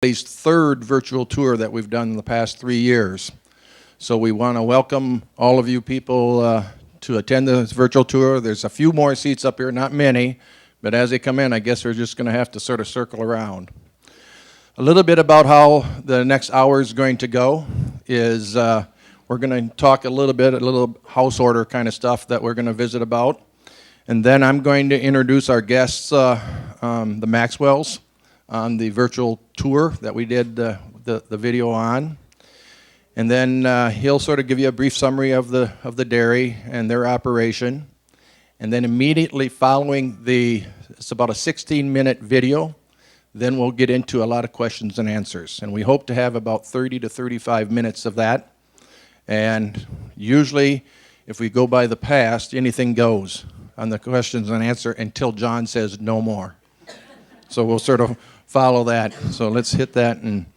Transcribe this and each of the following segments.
third virtual tour that we've done in the past 3 years. So we want to welcome all of you people to attend this virtual tour. There's a few more seats up here, not many, but as they come in, I guess we're just going to have to sort of circle around. A little bit about how the next hour is going to go is we're going to talk a little house order kind of stuff that we're going to visit about. And then I'm going to introduce our guests, the Maxwells, on the virtual tour that we did the video on. And then he'll sort of give you a brief summary of the dairy and their operation. And then immediately following it's about a 16-minute video, then we'll get into a lot of questions and answers. And we hope to have about 30 to 35 minutes of that. And usually, if we go by the past, anything goes on the questions and answer until John says no more. So we'll sort of follow that. So let's hit that. And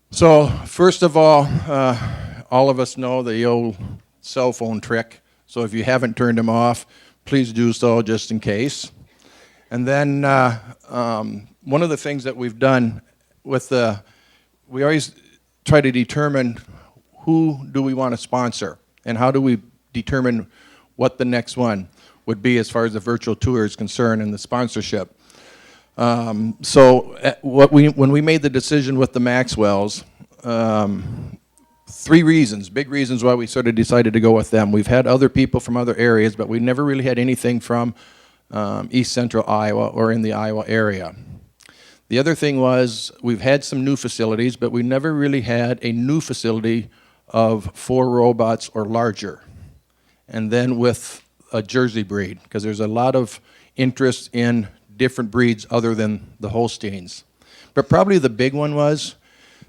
so first of all of us know the old cell phone trick. So if you haven't turned them off, please do so just in case. And then one of the things that we've done we always try to determine who do we want to sponsor and how do we determine what the next one would be as far as the virtual tour is concerned and the sponsorship. When we made the decision with the Maxwells, big reasons why we sort of decided to go with them. We've had other people from other areas, but we never really had anything from East Central Iowa or in the Iowa area. The other thing was we've had some new facilities, but we never really had a new facility of 4 robots or larger. And then with a Jersey breed, because there's a lot of interest in different breeds other than the Holsteins. But probably the big one was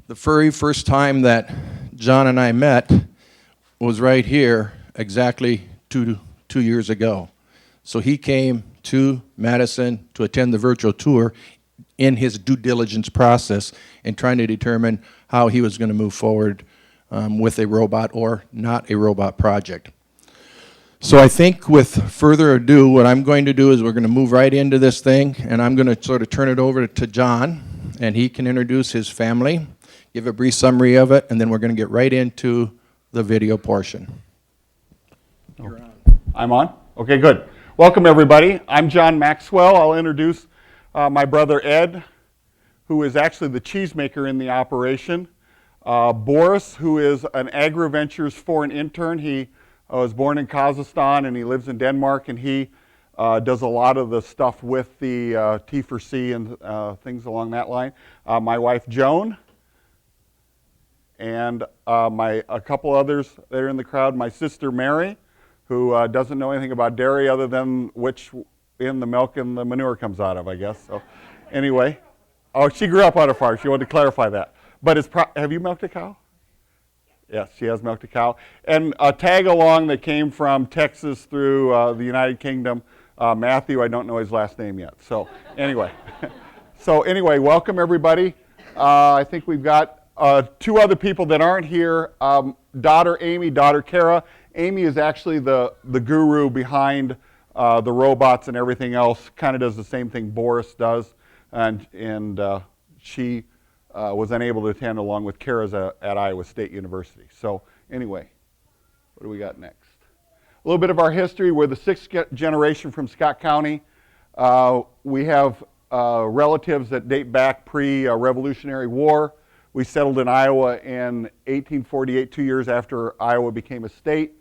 the very first time that John and I met was right here exactly two years ago. So he came to Madison to attend the virtual tour in his due diligence process and trying to determine how he was going to move forward with a robot or not a robot project. So I think with further ado, what I'm going to do is we're going to move right into this thing, and I'm going to sort of turn it over to John, and he can introduce his family, give a brief summary of it, and then we're going to get right into the video portion. You're on. I'm on? Okay, good. Welcome, everybody. I'm John Maxwell. I'll introduce my brother Ed, who is actually the cheesemaker in the operation. Boris, who is an AgriVentures foreign intern. He was born in Kazakhstan and he lives in Denmark, and he does a lot of the stuff with the T4C and things along that line. My wife Joan, and a couple others that are in the crowd. My sister Mary, who doesn't know anything about dairy other than which in the milk and the manure comes out of, I guess. So anyway, she grew up on a farm. She wanted to clarify that. But have you milked a cow? Yes, she has milked a cow. And a tag along that came from Texas through the United Kingdom, Matthew, I don't know his last name yet. So anyway, welcome everybody. I think we've got 2 other people that aren't here. Daughter Amy, daughter Kara. Amy is actually the guru behind the robots and everything else. Kind of does the same thing Boris does, and she was unable to attend along with Kara's at Iowa State University. So anyway, what do we got next? A little bit of our history. We're the 6th generation from Scott County. We have relatives that date back pre-Revolutionary War. We settled in Iowa in 1848, 2 years after Iowa became a state.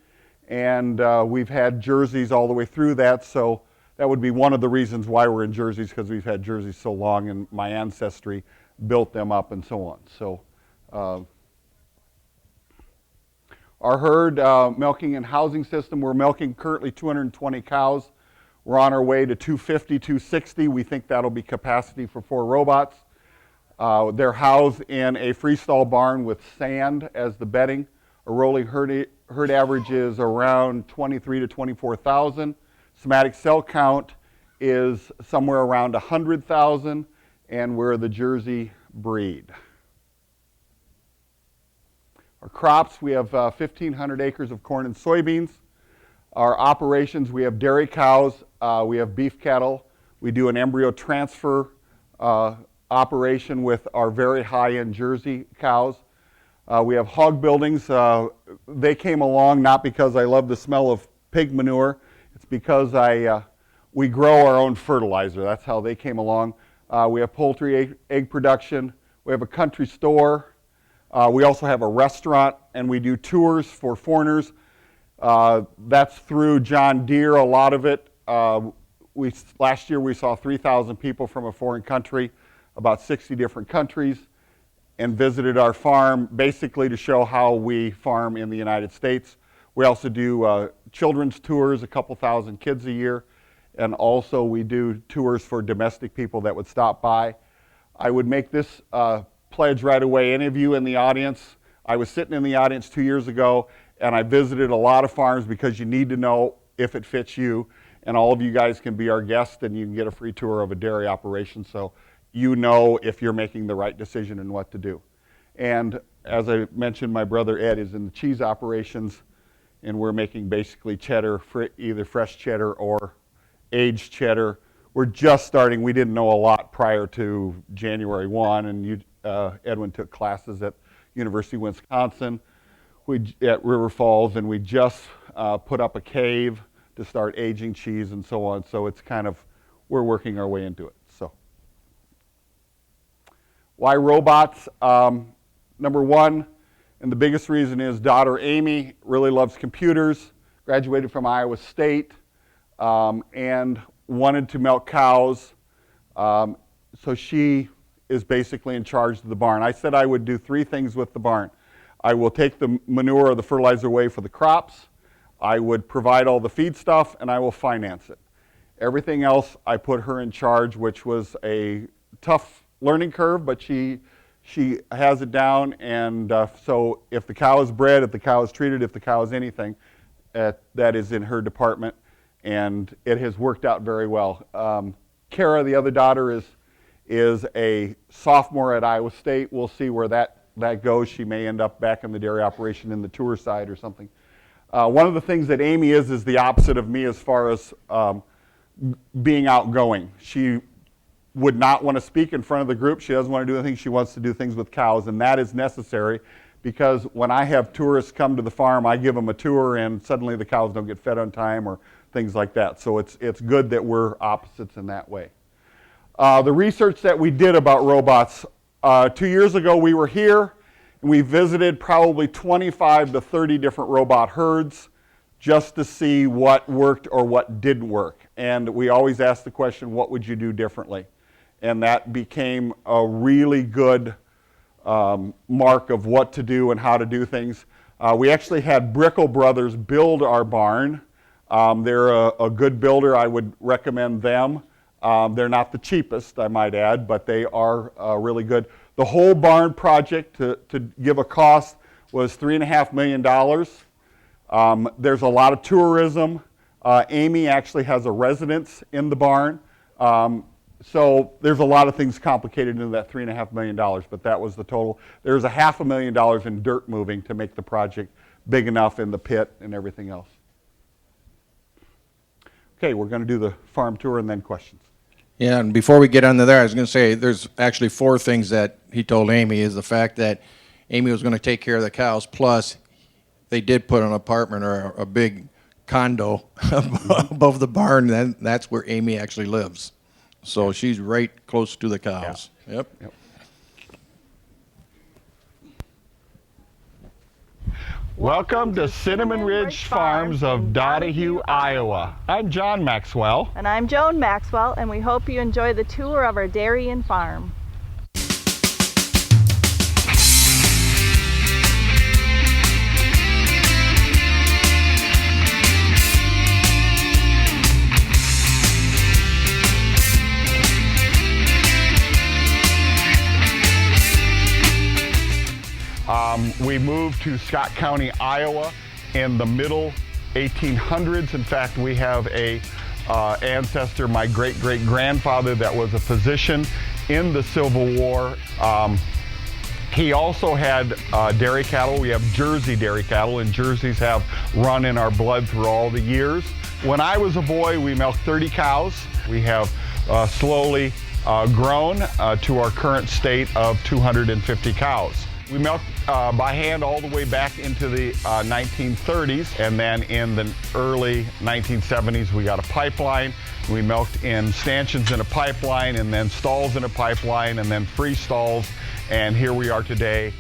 And we've had jerseys all the way through that. So that would be one of the reasons why we're in jerseys, because we've had jerseys so long and my ancestry built them up and so on. So our herd milking and housing system, we're milking currently 220 cows. We're on our way to 250, 260. We think that'll be capacity for 4 robots. They're housed in a freestall barn with sand as the bedding. A rolling herd average is around 23 to 24,000. Somatic cell count is somewhere around 100,000. And we're the Jersey breed. Our crops, we have 1,500 acres of corn and soybeans. Our operations, we have dairy cows, we have beef cattle. We do an embryo transfer operation with our very high-end Jersey cows. We have hog buildings. They came along not because I love the smell of pig manure. It's because we grow our own fertilizer. That's how they came along. We have poultry egg production. We have a country store. We also have a restaurant, and we do tours for foreigners. That's through John Deere, a lot of it. Last year we saw 3,000 people from a foreign country, about 60 different countries, and visited our farm basically to show how we farm in the United States. We also do children's tours, a couple thousand kids a year, and also we do tours for domestic people that would stop by. I would make this pledge right away. Any of you in the audience, I was sitting in the audience 2 years ago, and I visited a lot of farms because you need to know if it fits you. And all of you guys can be our guest, and you can get a free tour of a dairy operation, so you know if you're making the right decision and what to do. And as I mentioned, my brother Ed is in the cheese operations, and we're making basically cheddar, either fresh cheddar or aged cheddar. We're just starting. We didn't know a lot prior to January 1, and Edwin took classes at University of Wisconsin at River Falls, and we just put up a cave to start aging cheese and so on. So it's kind of, we're working our way into it. So why robots? Number one, and the biggest reason is daughter Amy really loves computers, graduated from Iowa State, and wanted to milk cows. So she is basically in charge of the barn. I said I would do 3 things with the barn. I will take the manure or the fertilizer away for the crops. I would provide all the feed stuff, and I will finance it. Everything else, I put her in charge, which was a tough learning curve, but she has it down. And so if the cow is bred, if the cow is treated, if the cow is anything, that is in her department, and it has worked out very well. Kara, the other daughter, is a sophomore at Iowa State. We'll see where that goes. She may end up back in the dairy operation in the tour side or something. One of the things that Amy is the opposite of me as far as being outgoing. She would not want to speak in front of the group. She doesn't want to do anything. She wants to do things with cows, and that is necessary because when I have tourists come to the farm, I give them a tour, and suddenly the cows don't get fed on time or things like that. So it's good that we're opposites in that way. The research that we did about robots, 2 years ago we were here. We visited probably 25 to 30 different robot herds just to see what worked or what didn't work. And we always ask the question, what would you do differently? And that became a really good mark of what to do and how to do things. We actually had Brickle Brothers build our barn. They're a good builder. I would recommend them. They're not the cheapest, I might add, but they are really good. The whole barn project, to give a cost, was $3.5 million. There's a lot of tourism. Amy actually has a residence in the barn. So there's a lot of things complicated into that $3.5 million, but that was the total. There's $500,000 in dirt moving to make the project big enough in the pit and everything else. Okay, we're going to do the farm tour and then questions. Yeah, and before we get into there, I was going to say there's actually 4 things that he told Amy. Is the fact that Amy was going to take care of the cows, plus they did put an apartment or a big condo above the barn, and that's where Amy actually lives. So she's right close to the cows. Yeah. Yep. Welcome to Cinnamon Ridge Farms of Donahue, Iowa. I'm John Maxwell. And I'm Joan Maxwell, and we hope you enjoy the tour of our dairy and farm. We moved to Scott County, Iowa in the middle 1800s. In fact, we have a ancestor, my great-great-grandfather, that was a physician in the Civil War. He also had dairy cattle. We have Jersey dairy cattle, and Jerseys have run in our blood through all the years. When I was a boy, we milked 30 cows. We have slowly grown to our current state of 250 cows. We milked by hand all the way back into the 1930s, and then in the early 1970s we got a pipeline. We milked in stanchions in a pipeline, and then stalls in a pipeline, and then free stalls, and here we are today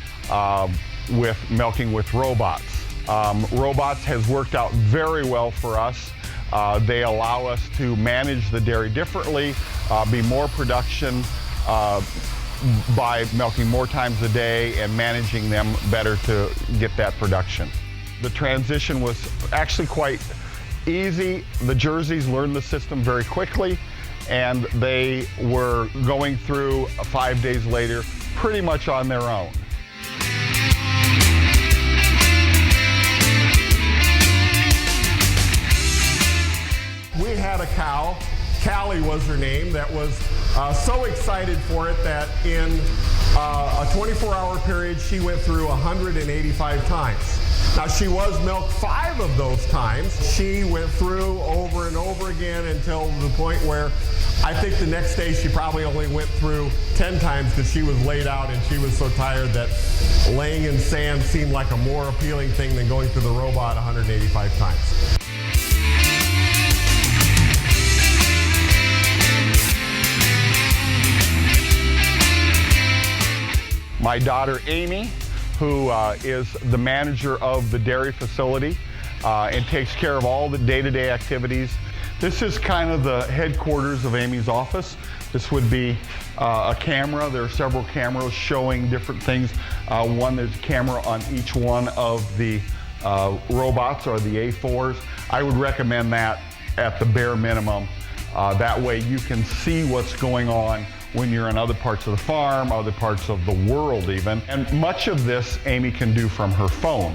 with milking with robots. Robots has worked out very well for us. They allow us to manage the dairy differently, be more production by milking more times a day and managing them better to get that production. The transition was actually quite easy. The Jerseys learned the system very quickly, and they were going through 5 days later pretty much on their own. We had a cow, Callie was her name, that was so excited for it that in a 24-hour period she went through 185 times. Now she was milked 5 of those times. She went through over and over again until the point where I think the next day she probably only went through 10 times because she was laid out and she was so tired that laying in sand seemed like a more appealing thing than going through the robot 185 times. My daughter Amy, who is the manager of the dairy facility and takes care of all the day-to-day activities. This is kind of the headquarters of Amy's office. This would be a camera. There are several cameras showing different things. There's a camera on each one of the robots or the A4s. I would recommend that at the bare minimum. That way you can see what's going on when you're in other parts of the farm, other parts of the world even. And much of this Amy can do from her phone.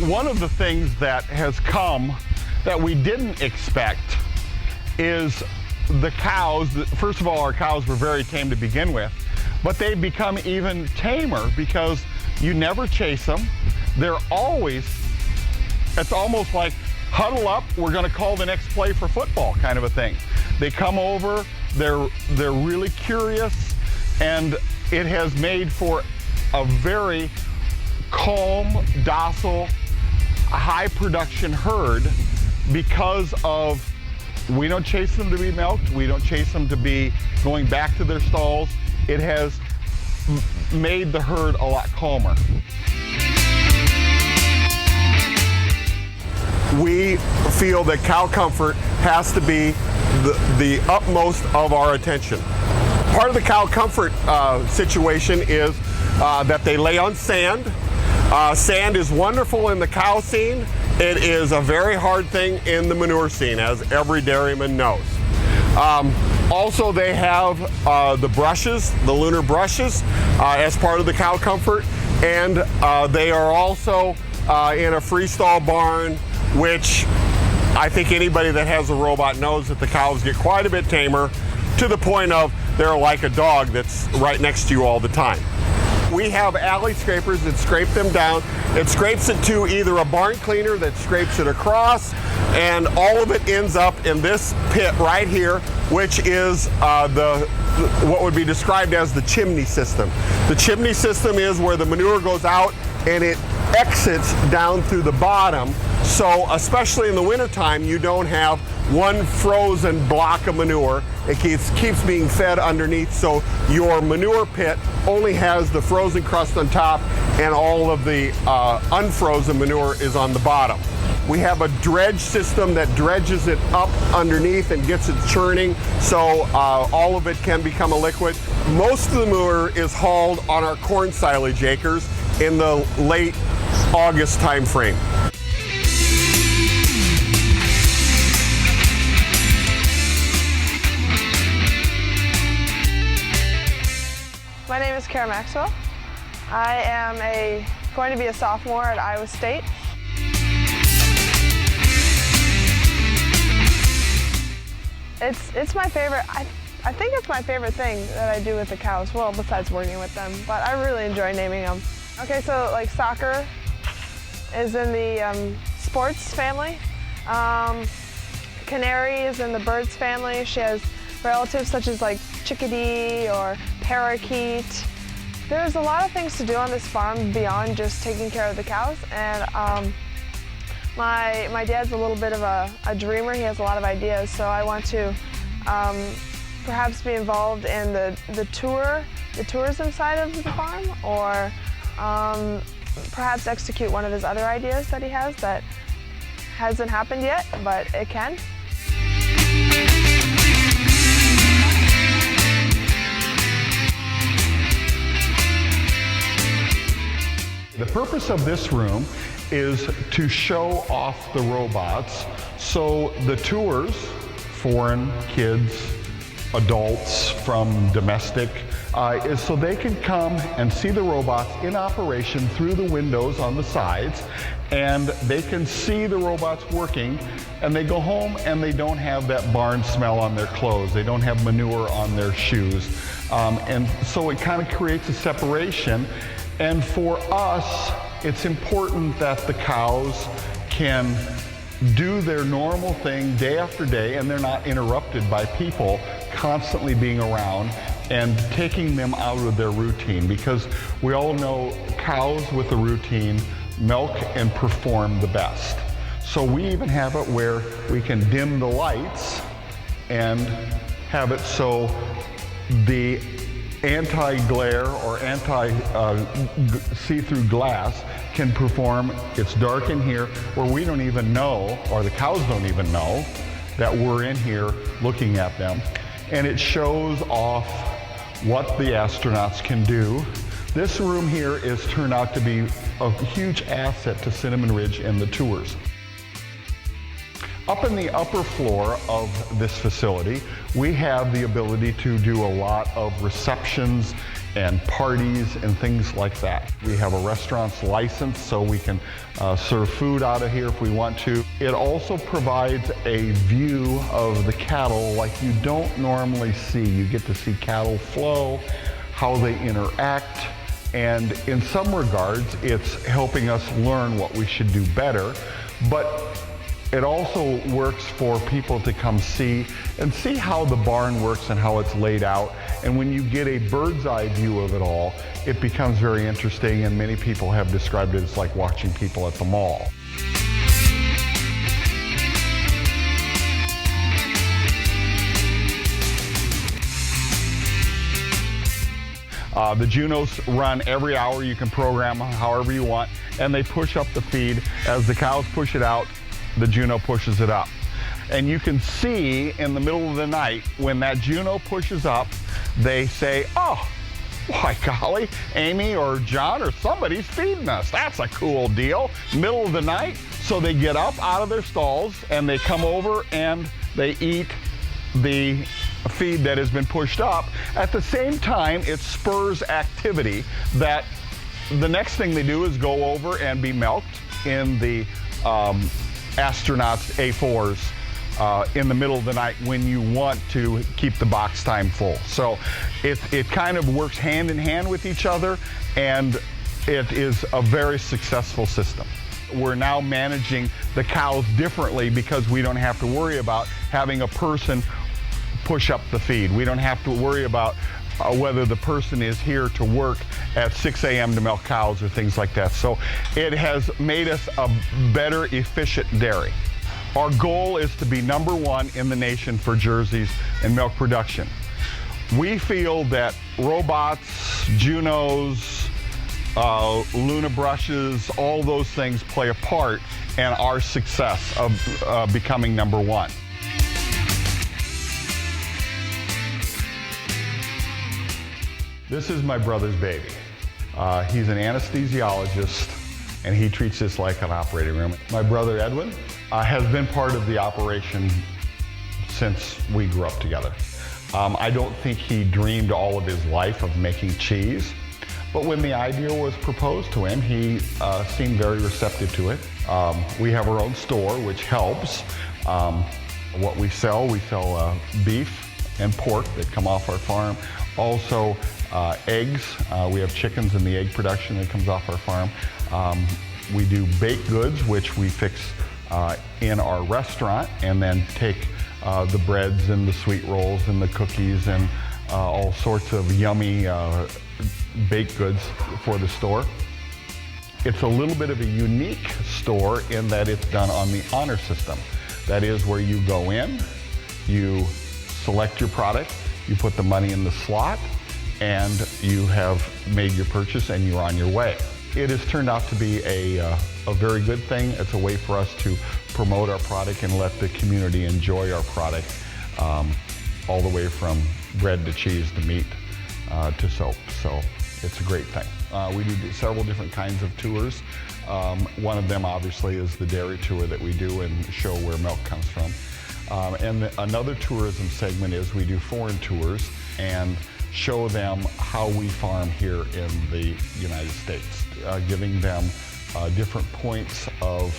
One of the things that has come that we didn't expect is the cows. First of all, our cows were very tame to begin with, but they've become even tamer because you never chase them. They're always, it's almost like huddle up, we're going to call the next play for football kind of a thing. They come over, they're really curious, and it has made for a very calm, docile, high production herd because of we don't chase them to be milked, we don't chase them to be going back to their stalls. It has made the herd a lot calmer. We feel that cow comfort has to be the utmost of our attention. Part of the cow comfort situation is that they lay on sand. Sand is wonderful in the cow scene. It is a very hard thing in the manure scene, as every dairyman knows. Also, they have the brushes, the lunar brushes, as part of the cow comfort, and they are also in a freestall barn, which I think anybody that has a robot knows that the cows get quite a bit tamer, to the point of they're like a dog that's right next to you all the time. We have alley scrapers that scrape them down. It scrapes it to either a barn cleaner that scrapes it across, and all of it ends up in this pit right here, which is what would be described as the chimney system. The chimney system is where the manure goes out and it exits down through the bottom. So especially in the wintertime, you don't have one frozen block of manure. It keeps being fed underneath, so your manure pit only has the frozen crust on top and all of the unfrozen manure is on the bottom. We have a dredge system that dredges it up underneath and gets it churning, so all of it can become a liquid. Most of the manure is hauled on our corn silage acres in the late August time frame. My name is Kara Maxwell. I am going to be a sophomore at Iowa State. It's my favorite. I think it's my favorite thing that I do with the cows. Well, besides working with them, but I really enjoy naming them. Okay, so like soccer, is in the sports family. Canary is in the birds family. She has relatives such as like chickadee or parakeet. There's a lot of things to do on this farm beyond just taking care of the cows, and my dad's a little bit of a dreamer. He has a lot of ideas, so I want to perhaps be involved in the tourism side of the farm, or perhaps execute one of his other ideas that he has that hasn't happened yet, but it can. The purpose of this room is to show off the robots, so the tours, foreign, kids, adults from domestic, is so they can come and see the robots in operation through the windows on the sides, and they can see the robots working, and they go home and they don't have that barn smell on their clothes, they don't have manure on their shoes, and so it kind of creates a separation. And for us, it's important that the cows can do their normal thing day after day, and they're not interrupted by people constantly being around and taking them out of their routine, because we all know cows with a routine milk and perform the best. So we even have it where we can dim the lights and have it so the anti-glare or anti-see-through glass can perform. It's dark in here where we don't even know, or the cows don't even know, that we're in here looking at them. And it shows off what the astronauts can do. This room here is turned out to be a huge asset to Cinnamon Ridge and the tours. Up in the upper floor of this facility, we have the ability to do a lot of receptions and parties and things like that. We have a restaurant's license, so we can serve food out of here if we want to. It also provides a view of the cattle like you don't normally see. You get to see cattle flow, how they interact, and in some regards, it's helping us learn what we should do better. But it also works for people to come see and see how the barn works and how it's laid out. And when you get a bird's eye view of it all, it becomes very interesting, and many people have described it as like watching people at the mall. The Junos run every hour. You can program them however you want, and they push up the feed. As the cows push it out, the Juno pushes it up. And you can see in the middle of the night when that Juno pushes up, they say, "Oh, why golly, Amy or John or somebody's feeding us. That's a cool deal." Middle of the night, so they get up out of their stalls and they come over and they eat the feed that has been pushed up. At the same time, it spurs activity that the next thing they do is go over and be milked in the astronauts A4s in the middle of the night when you want to keep the box time full. So it kind of works hand in hand with each other, and it is a very successful system. We're now managing the cows differently because we don't have to worry about having a person push up the feed. We don't have to worry about whether the person is here to work at 6 a.m. to milk cows or things like that. So it has made us a better, efficient dairy. Our goal is to be #1 in the nation for jerseys and milk production. We feel that robots, Junos, Luna brushes, all those things play a part in our success of becoming #1. This is my brother's baby. He's an anesthesiologist, and he treats this like an operating room. My brother Edwin has been part of the operation since we grew up together. I don't think he dreamed all of his life of making cheese, but when the idea was proposed to him, he seemed very receptive to it. We have our own store, which helps. What we sell beef and pork that come off our farm. Also eggs. We have chickens in the egg production that comes off our farm. We do baked goods, which we fix in our restaurant, and then take the breads and the sweet rolls and the cookies and all sorts of yummy baked goods for the store. It's a little bit of a unique store in that it's done on the honor system. That is where you go in, you select your product, you put the money in the slot, and you have made your purchase and you're on your way. It has turned out to be a very good thing. It's a way for us to promote our product and let the community enjoy our product, all the way from bread to cheese to meat to soap. So it's a great thing. We do several different kinds of tours. One of them obviously is the dairy tour that we do and show where milk comes from. Another tourism segment is we do foreign tours and show them how we farm here in the United States, giving them different points of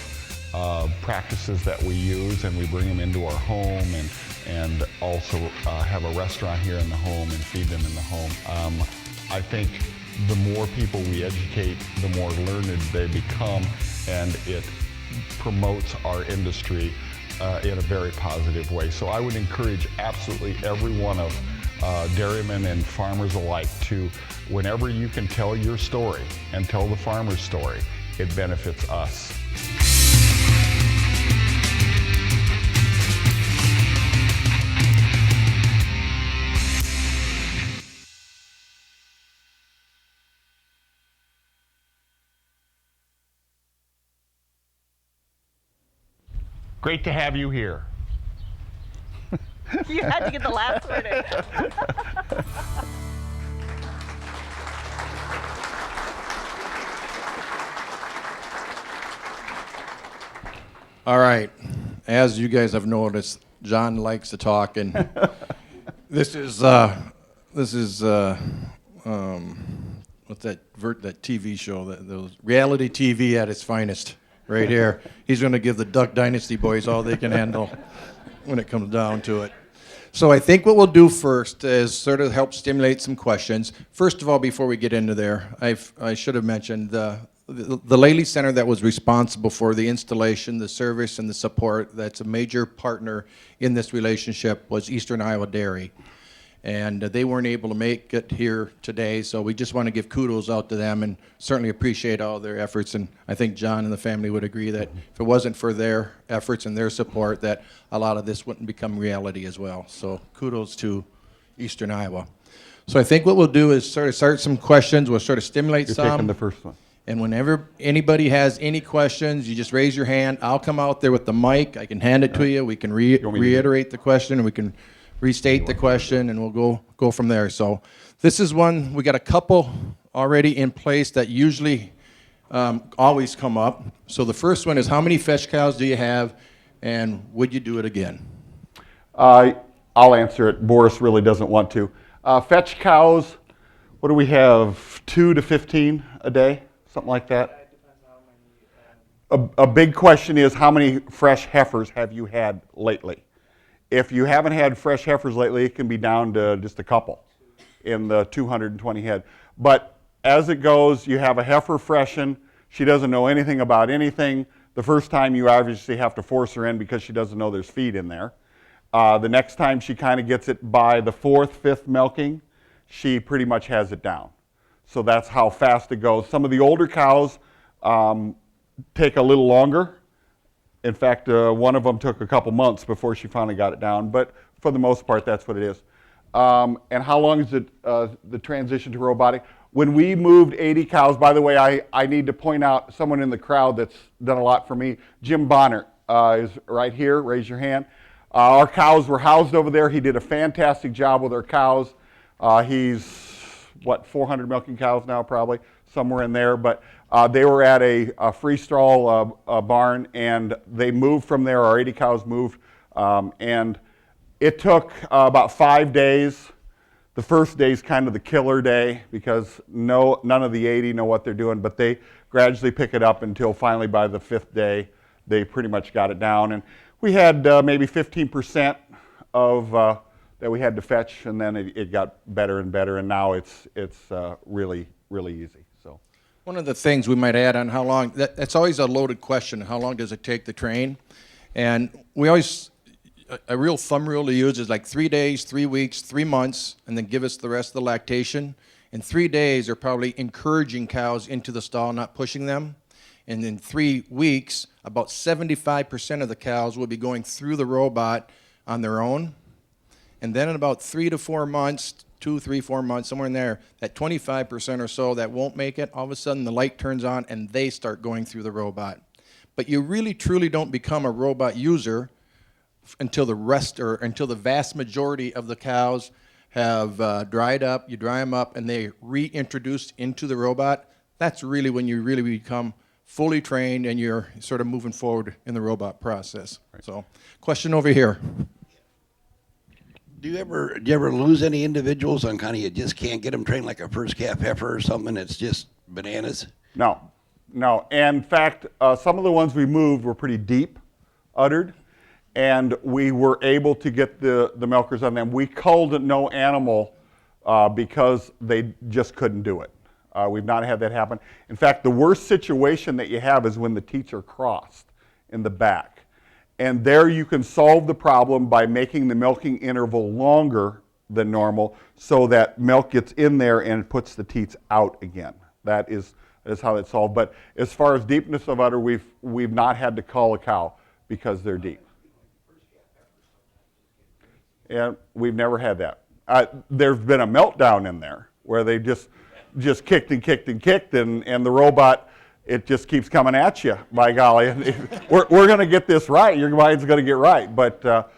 practices that we use, and we bring them into our home and also have a restaurant here in the home and feed them in the home. I think the more people we educate, the more learned they become, and it promotes our industry in a very positive way. So I would encourage absolutely every one of dairymen and farmers alike to, whenever you can tell your story and tell the farmer's story, it benefits us. Great to have you here. You had to get the last word in. All right. As you guys have noticed, John likes to talk, and this is what's that TV show, those reality TV at its finest, right here. He's going to give the Duck Dynasty boys all they can handle when it comes down to it. So I think what we'll do first is sort of help stimulate some questions. First of all, before we get into there, I should have mentioned the Lely Center that was responsible for the installation, the service, and the support. That's a major partner in this relationship, was Eastern Iowa Dairy. And they weren't able to make it here today, so we just want to give kudos out to them and certainly appreciate all their efforts. And I think John and the family would agree that if it wasn't for their efforts and their support, that a lot of this wouldn't become reality as well. So kudos to Eastern Iowa. So I think what we'll do is sort of start some questions. We'll sort of stimulate You're some. taking the first one. And whenever anybody has any questions, you just raise your hand. I'll come out there with the mic. I can hand it to you. We can reiterate the question, and we can restate the question, and we'll go from there. So this is one, we got a couple already in place that usually always come up. So the first one is, how many fetch cows do you have, and would you do it again? I'll answer it. Boris really doesn't want to. Fetch cows, what do we have, 2 to 15 a day? Something like that? A big question is, how many fresh heifers have you had lately? If you haven't had fresh heifers lately, it can be down to just a couple in the 220 head. But as it goes, you have a heifer freshen. She doesn't know anything about anything. The first time you obviously have to force her in because she doesn't know there's feed in there. The next time she kind of gets it by the 4th, 5th milking, she pretty much has it down. So that's how fast it goes. Some of the older cows take a little longer. In fact, one of them took a couple months before she finally got it down, but for the most part, that's what it is. And how long is it, the transition to robotic? When we moved 80 cows, by the way, I need to point out someone in the crowd that's done a lot for me. Jim Bonner is right here, raise your hand. Our cows were housed over there. He did a fantastic job with our cows. He's, 400 milking cows now probably, somewhere in there, but they were at a freestall barn, and they moved from there. Our 80 cows moved, and it took about 5 days. The first day is kind of the killer day because none of the 80 know what they're doing, but they gradually pick it up until finally by the 5th day, they pretty much got it down. And we had maybe 15% of that we had to fetch, and then it got better and better, and now it's really, really easy. So One of the things we might add on how long, that's always a loaded question, how long does it take to train? And we always, a real thumb rule to use is like 3 days, 3 weeks, 3 months, and then give us the rest of the lactation. And 3 days are probably encouraging cows into the stall, not pushing them. And in 3 weeks, about 75% of the cows will be going through the robot on their own. And then in about 3 to 4 months, 2, 3, 4 months, somewhere in there, that 25% or so that won't make it, all of a sudden the light turns on and they start going through the robot. But you really truly don't become a robot user until until the vast majority of the cows have dried up, you dry them up, and they reintroduced into the robot. That's really when you really become fully trained and you're sort of moving forward in the robot process. Right. So, question over here. Do you ever lose any individuals on kind of you just can't get them trained, like a first calf heifer or something? It's just bananas. No. And in fact, some of the ones we moved were pretty deep uddered, and we were able to get the milkers on them. We culled no animal because they just couldn't do it. We've not had that happen. In fact, the worst situation that you have is when the teats are crossed in the back. And there you can solve the problem by making the milking interval longer than normal so that milk gets in there and it puts the teats out again. That is how it's solved. But as far as deepness of udder, we've not had to cull a cow because they're deep. And we've never had that. There's been a meltdown in there where they just kicked and kicked and kicked, and the robot, it just keeps coming at you, by golly. We're going to get this right. Your mind's going to get right. But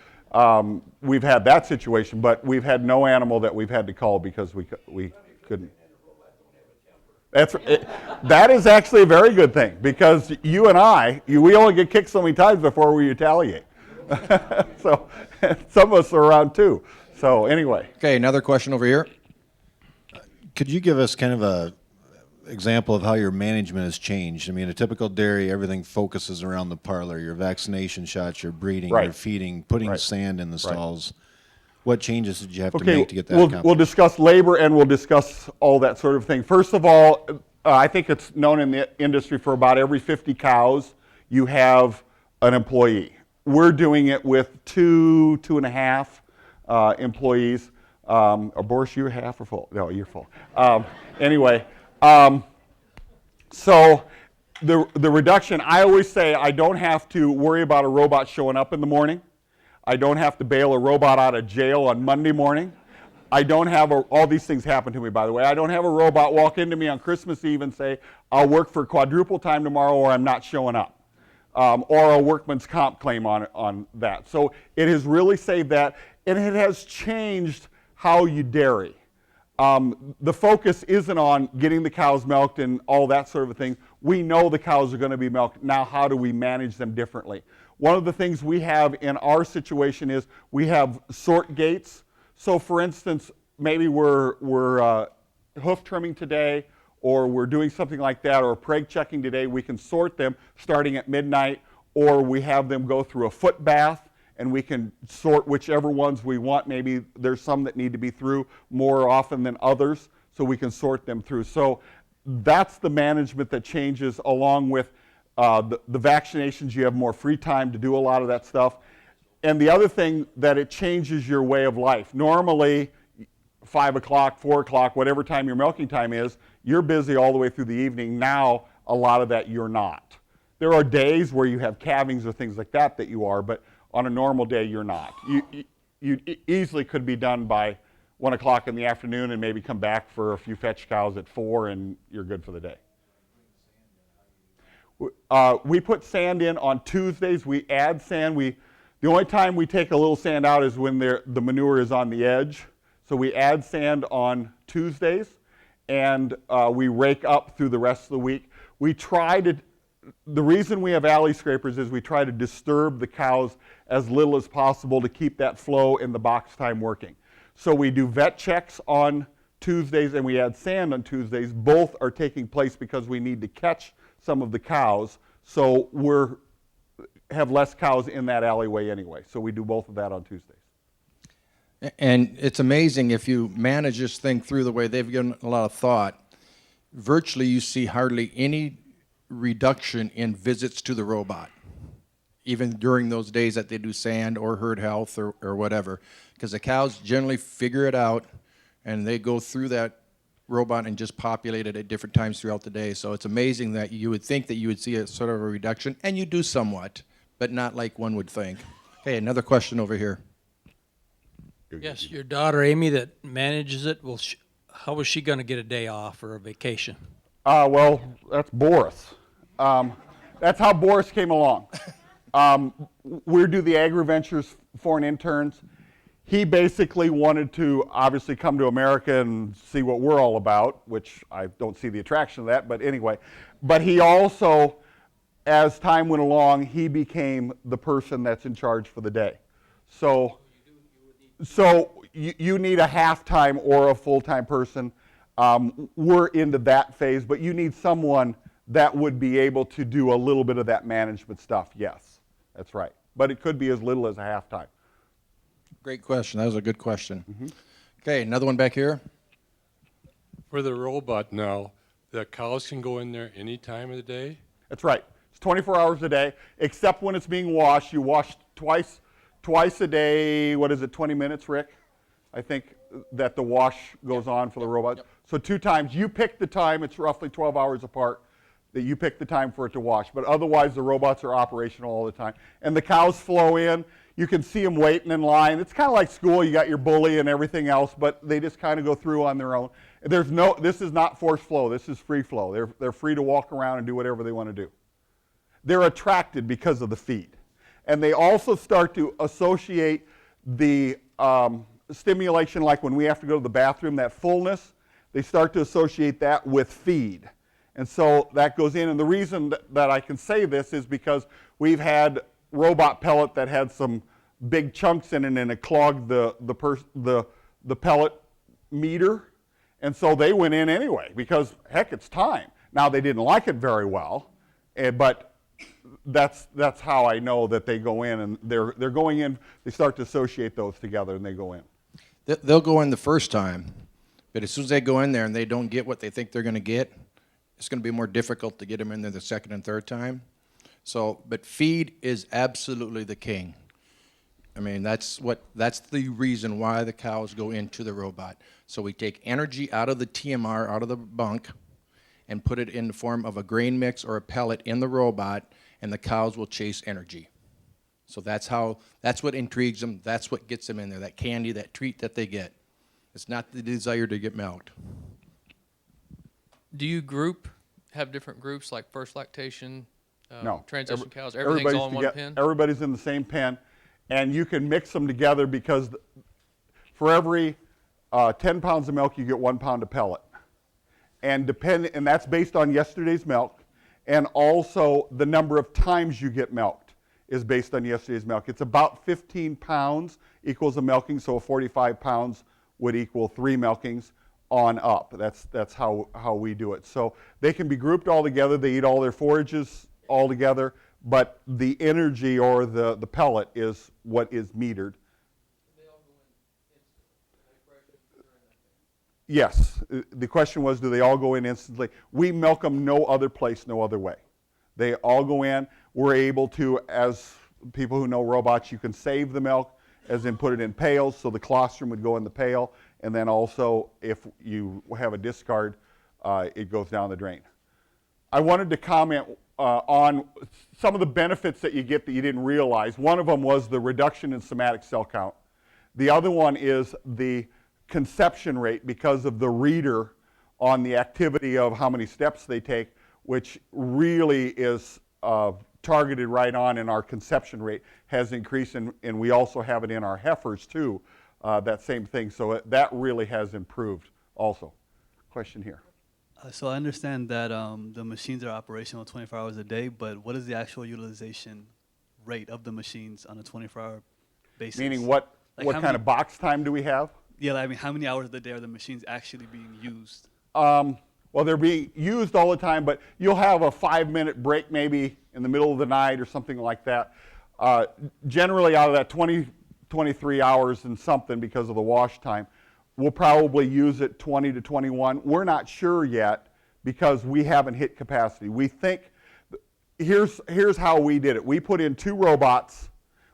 we've had that situation, but we've had no animal that we've had to cull because we couldn't. That is actually a very good thing, because you and we only get kicked so many times before we retaliate. So some of us are around too. So anyway. Okay, another question over here. Could you give us kind of a example of how your management has changed? I mean, a typical dairy, everything focuses around the parlor, your vaccination shots, your breeding, right. your feeding, putting right. sand in the right. stalls. What changes did you have to Okay, make to get that accomplished? we'll discuss labor and we'll discuss all that sort of thing. First of all, I think it's known in the industry for about every 50 cows, you have an employee. We're doing it with 2.5 employees. Boris, you're half or full? No, you're full. Anyway, so the reduction, I always say I don't have to worry about a robot showing up in the morning. I don't have to bail a robot out of jail on Monday morning. I don't have all these things happen to me, by the way. I don't have a robot walk into me on Christmas Eve and say, I'll work for quadruple time tomorrow or I'm not showing up. Or a workman's comp claim on that. So it has really saved that, and it has changed how you dairy. The focus isn't on getting the cows milked and all that sort of a thing. We know the cows are going to be milked. Now how do we manage them differently? One of the things we have in our situation is we have sort gates. So for instance, maybe we're hoof trimming today, or we're doing something like that, or preg checking today. We can sort them starting at midnight, or we have them go through a foot bath, and we can sort whichever ones we want. Maybe there's some that need to be through more often than others, so we can sort them through. So that's the management that changes, along with the vaccinations. You have more free time to do a lot of that stuff. And the other thing, that it changes your way of life. Normally, 5 o'clock, 4 o'clock, whatever time your milking time is, you're busy all the way through the evening. Now, a lot of that you're not. There are days where you have calvings or things like that you are, but on a normal day, you're not. You easily could be done by 1 o'clock in the afternoon and maybe come back for a few fetch cows at 4 and you're good for the day. We put sand in on Tuesdays. We add sand. The only time we take a little sand out is when the manure is on the edge. So we add sand on Tuesdays, and we rake up through the rest of the week. The reason we have alley scrapers is we try to disturb the cows as little as possible to keep that flow in the box time working. So we do vet checks on Tuesdays and we add sand on Tuesdays. Both are taking place because we need to catch some of the cows. So have less cows in that alleyway anyway. So we do both of that on Tuesdays. And it's amazing if you manage this thing through the way they've given a lot of thought. virtually you see hardly any reduction in visits to the robot, even during those days that they do sand or herd health or whatever, because the cows generally figure it out and they go through that robot and just populate it at different times throughout the day. So it's amazing that you would think that you would see a sort of a reduction, and you do somewhat, but not like one would think. Okay, another question over here. Yes, your daughter Amy that manages it, how is she going to get a day off or a vacation? Well, that's Boris. That's how Boris came along. We do the Agri-Ventures foreign interns. He basically wanted to obviously come to America and see what we're all about, which I don't see the attraction of that, but anyway. But he also, as time went along, he became the person that's in charge for the day. So you need a half-time or a full-time person. We're into that phase, but you need someone that would be able to do a little bit of that management stuff, yes. That's right. But it could be as little as a half-time. Great question. That was a good question. Okay, another one back here. For the robot now, the cows can go in there any time of the day? That's right. It's 24 hours a day, except when it's being washed. You wash twice a day. What is it, 20 minutes, Rick? I think that the wash goes on for the robot. Yep. So 2 times. You pick the time. It's roughly 12 hours apart that you pick the time for it to wash. But otherwise, the robots are operational all the time. And the cows flow in. You can see them waiting in line. It's kind of like school. You got your bully and everything else, but they just kind of go through on their own. This is not forced flow. This is free flow. They're free to walk around and do whatever they want to do. They're attracted because of the feed. And they also start to associate the stimulation, like when we have to go to the bathroom, that fullness, they start to associate that with feed. And so that goes in. And the reason that I can say this is because we've had robot pellet that had some big chunks in it and it clogged the pellet meter. And so they went in anyway because, heck, it's time. Now, they didn't like it very well, but that's how I know that they go in, and they're going in, they start to associate those together and they go in. They'll go in the first time, but as soon as they go in there and they don't get what they think they're going to get, it's going to be more difficult to get them in there the second and third time. So, but feed is absolutely the king. I mean, that's the reason why the cows go into the robot. So we take energy out of the TMR, out of the bunk, and put it in the form of a grain mix or a pellet in the robot, and the cows will chase energy. So that's what intrigues them. That's what gets them in there, that candy, that treat that they get. It's not the desire to get milked. Do you have different groups like first lactation, No. transition cows? Everything's all in one pen? Everybody's in the same pen, and you can mix them together because for every 10 pounds of milk, you get 1 pound of pellet. And that's based on yesterday's milk, and also the number of times you get milked is based on yesterday's milk. It's about 15 pounds equals a milking, so 45 pounds would equal 3 milkings on up. That's how we do it. So they can be grouped all together. They eat all their forages all together, but the energy or the pellet is what is metered. Yes. The question was, do they all go in instantly? We milk them no other place, no other way. They all go in. We're able to, as people who know robots, you can save the milk, as in put it in pails, so the colostrum would go in the pail, and then also if you have a discard, it goes down the drain. I wanted to comment on some of the benefits that you get that you didn't realize. One of them was the reduction in somatic cell count. The other one is the conception rate because of the reader on the activity of how many steps they take, which really is targeted right on, and our conception rate has increased, and we also have it in our heifers too, that same thing. So that really has improved also. Question here. So I understand that the machines are operational 24 hours a day, but what is the actual utilization rate of the machines on a 24-hour basis? Meaning what kind of box time do we have? Yeah, I mean, how many hours of the day are the machines actually being used? Well, they're being used all the time, but you'll have a 5-minute break maybe in the middle of the night or something like that. Generally, out of that 23 hours and something because of the wash time, we'll probably use it 20 to 21. We're not sure yet because we haven't hit capacity. We think, here's how we did it. We put in 2 robots.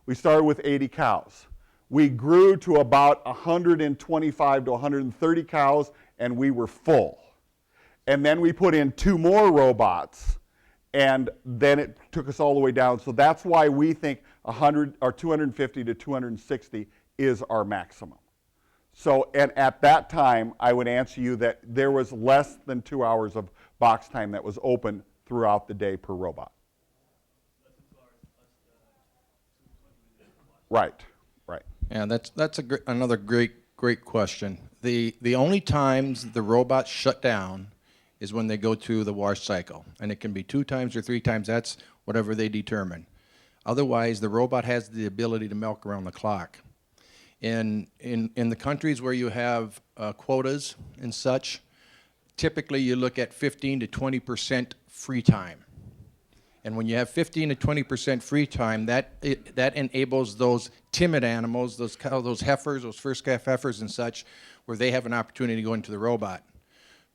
We started with 80 cows. We grew to about 125 to 130 cows, and we were full. And then we put in 2 more robots, and then it took us all the way down. So that's why we think 100 or 250 to 260 is our maximum. So, and at that time, I would answer you that there was less than 2 hours of box time that was open throughout the day per robot. Right, right. Yeah, that's another great question. The only times the robots shut down is when they go through the wash cycle, and it can be 2 times or 3 times. That's whatever they determine. Otherwise, the robot has the ability to milk around the clock. In the countries where you have quotas and such, typically you look at 15 to 20% free time. And when you have 15 to 20% free time, that enables those timid animals, those heifers, those first calf heifers and such, where they have an opportunity to go into the robot.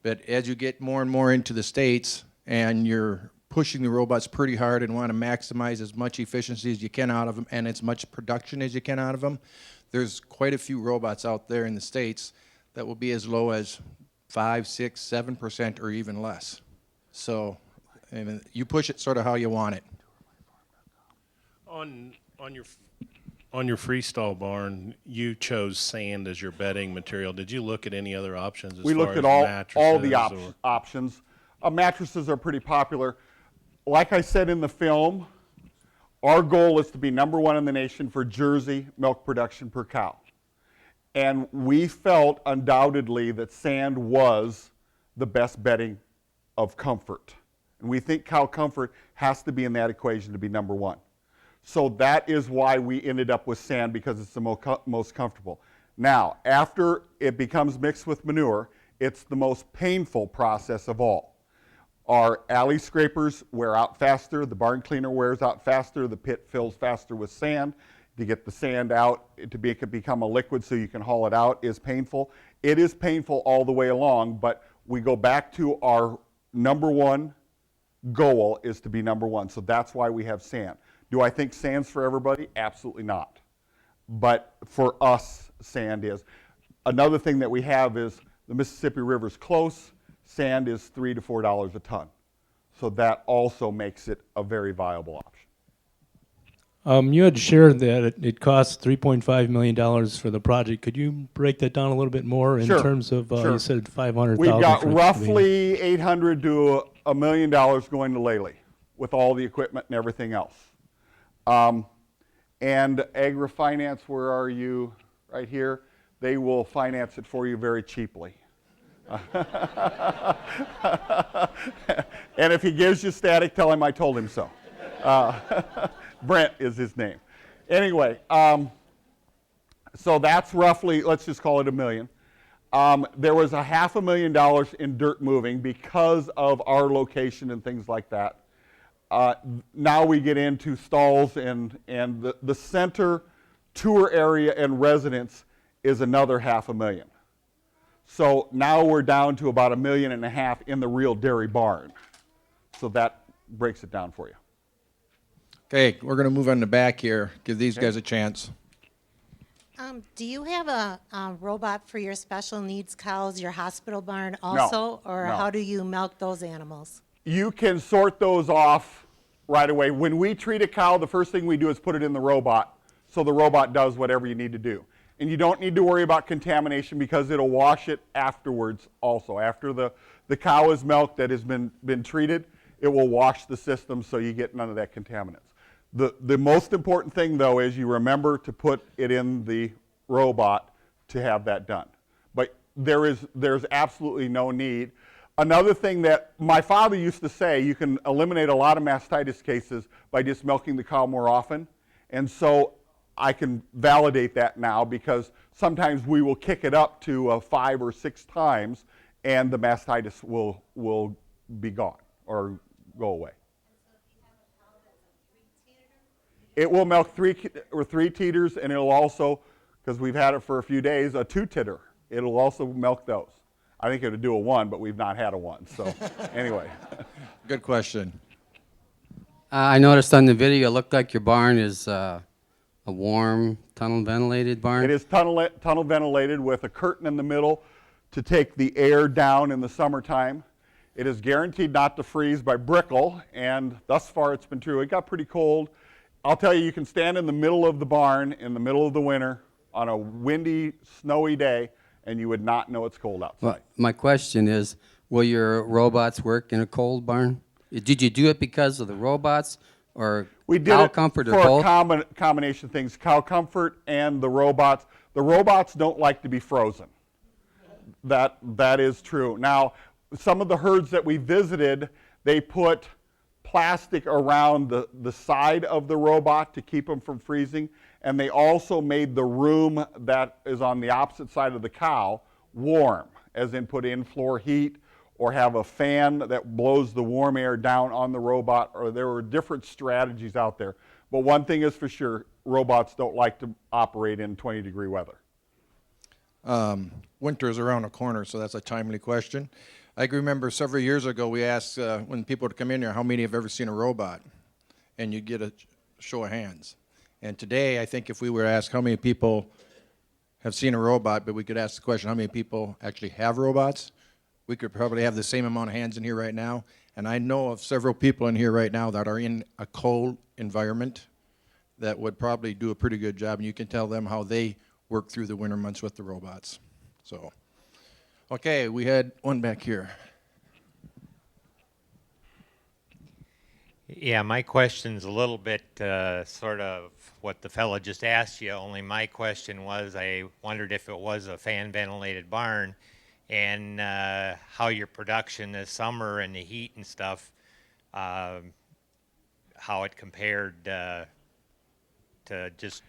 But as you get more and more into the states and you're pushing the robots pretty hard and want to maximize as much efficiency as you can out of them and as much production as you can out of them, there's quite a few robots out there in the states that will be as low as 5, 6, 7% or even less. So I mean, you push it sort of how you want it. On your freestall barn, you chose sand as your bedding material. Did you look at any other options? We looked at all the options. Mattresses are pretty popular. Like I said in the film, our goal is to be #1 in the nation for Jersey milk production per cow. And we felt undoubtedly that sand was the best bedding of comfort. And we think cow comfort has to be in that equation to be #1. So that is why we ended up with sand, because it's the most comfortable. Now, after it becomes mixed with manure, it's the most painful process of all. Our alley scrapers wear out faster, the barn cleaner wears out faster, the pit fills faster with sand. To get the sand out, it could become a liquid so you can haul it out is painful. It is painful all the way along, but we go back to our #1 goal is to be #1. So that's why we have sand. Do I think sand's for everybody? Absolutely not. But for us, sand is. Another thing that we have is the Mississippi River's close. Sand is $3 to $4 a ton. So that also makes it a very viable option. You had shared that it costs $3.5 million for the project. Could you break that down a little bit more in terms of, you said 500,000? We've got roughly $800 to $1 million going to Lely with all the equipment and everything else. And AgriFinance, where are you? Right here. They will finance it for you very cheaply. And if he gives you static, tell him I told him so. Brent is his name. Anyway, so that's roughly, let's just call it $1 million. There was $500,000 in dirt moving because of our location and things like that. Now we get into stalls and the center tour area and residence is another $500,000. So now we're down to about $1.5 million in the real dairy barn. So that breaks it down for you. Okay, we're going to move on the back here. Give these guys a chance. Do you have a robot for your special needs cows, your hospital barn also? No, or no. how do you milk those animals? You can sort those off right away. When we treat a cow, the first thing we do is put it in the robot, so the robot does whatever you need to do. And you don't need to worry about contamination because it'll wash it afterwards also. After the cow is milked that has been treated, it will wash the system so you get none of that contaminants. The most important thing, though, is you remember to put it in the robot to have that done. But there's absolutely no need. Another thing that my father used to say, you can eliminate a lot of mastitis cases by just milking the cow more often. And so I can validate that now because sometimes we will kick it up to 5 or 6 times and the mastitis will be gone or go away. It will milk 3 teeters, and it'll also, because we've had it for a few days, a 2 titter. It'll also milk those. I think it would do a 1, but we've not had a 1. So anyway. Good question. I noticed on the video, it looked like your barn is a warm, tunnel ventilated barn. It is tunnel ventilated with a curtain in the middle to take the air down in the summertime. It is guaranteed not to freeze by Brickle, and thus far it's been true. It got pretty cold. I'll tell you, you can stand in the middle of the barn in the middle of the winter on a windy, snowy day, and you would not know it's cold outside. Well, my question is, will your robots work in a cold barn? Did you do it because of the robots or We did cow it comfort or for both? a combination of things, cow comfort and the robots. The robots don't like to be frozen. That is true. Now, some of the herds that we visited, they put plastic around the side of the robot to keep them from freezing, and they also made the room that is on the opposite side of the cow warm, as in put in floor heat or have a fan that blows the warm air down on the robot, or there were different strategies out there. But one thing is for sure, robots don't like to operate in 20-degree weather. Winter is around the corner, so that's a timely question. I can remember several years ago we asked when people would come in here, how many have ever seen a robot? And you get a show of hands. And today, I think if we were asked how many people have seen a robot, but we could ask the question, how many people actually have robots? We could probably have the same amount of hands in here right now. And I know of several people in here right now that are in a cold environment that would probably do a pretty good job. And you can tell them how they work through the winter months with the robots. So, okay, we had one back here. Yeah, my question's a little bit sort of what the fellow just asked you, only my question was I wondered if it was a fan-ventilated barn and how your production this summer and the heat and stuff, how it compared to just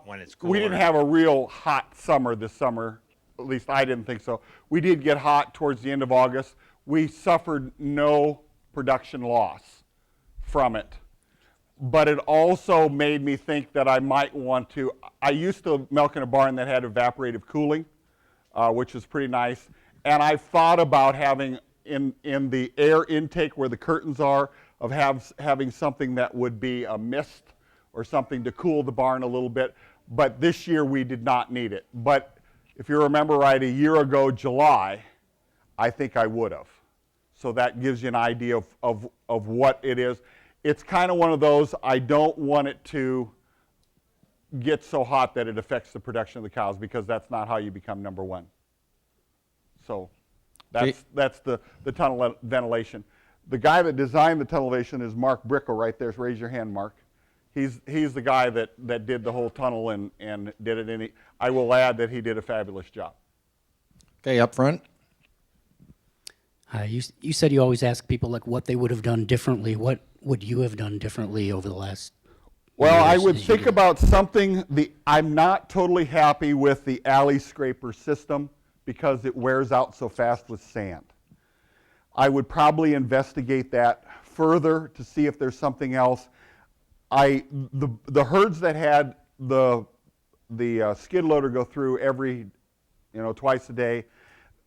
when it's cooler. We didn't have a real hot summer this summer. At least I didn't think so. We did get hot towards the end of August. We suffered no production loss from it. But it also made me think that I might want to. I used to milk in a barn that had evaporative cooling, which was pretty nice. And I've thought about having in the air intake where the curtains are, of having something that would be a mist or something to cool the barn a little bit. But this year we did not need it. But if you remember right, a year ago, July, I think I would have. So that gives you an idea of what it is. It's kind of one of those, I don't want it to get so hot that it affects the production of the cows, because that's not how you become number one. So that's the tunnel ventilation. The guy that designed the tunnel ventilation is Mark Brickle right there. So raise your hand, Mark. He's the guy that did the whole tunnel and did it. And I will add that he did a fabulous job. Okay, up front. You said you always ask people like what they would have done differently. What would you have done differently over the last Well, I years would as you think did? about something. I'm not totally happy with the alley scraper system because it wears out so fast with sand. I would probably investigate that further to see if there's something else. The herds that had the skid loader go through twice a day,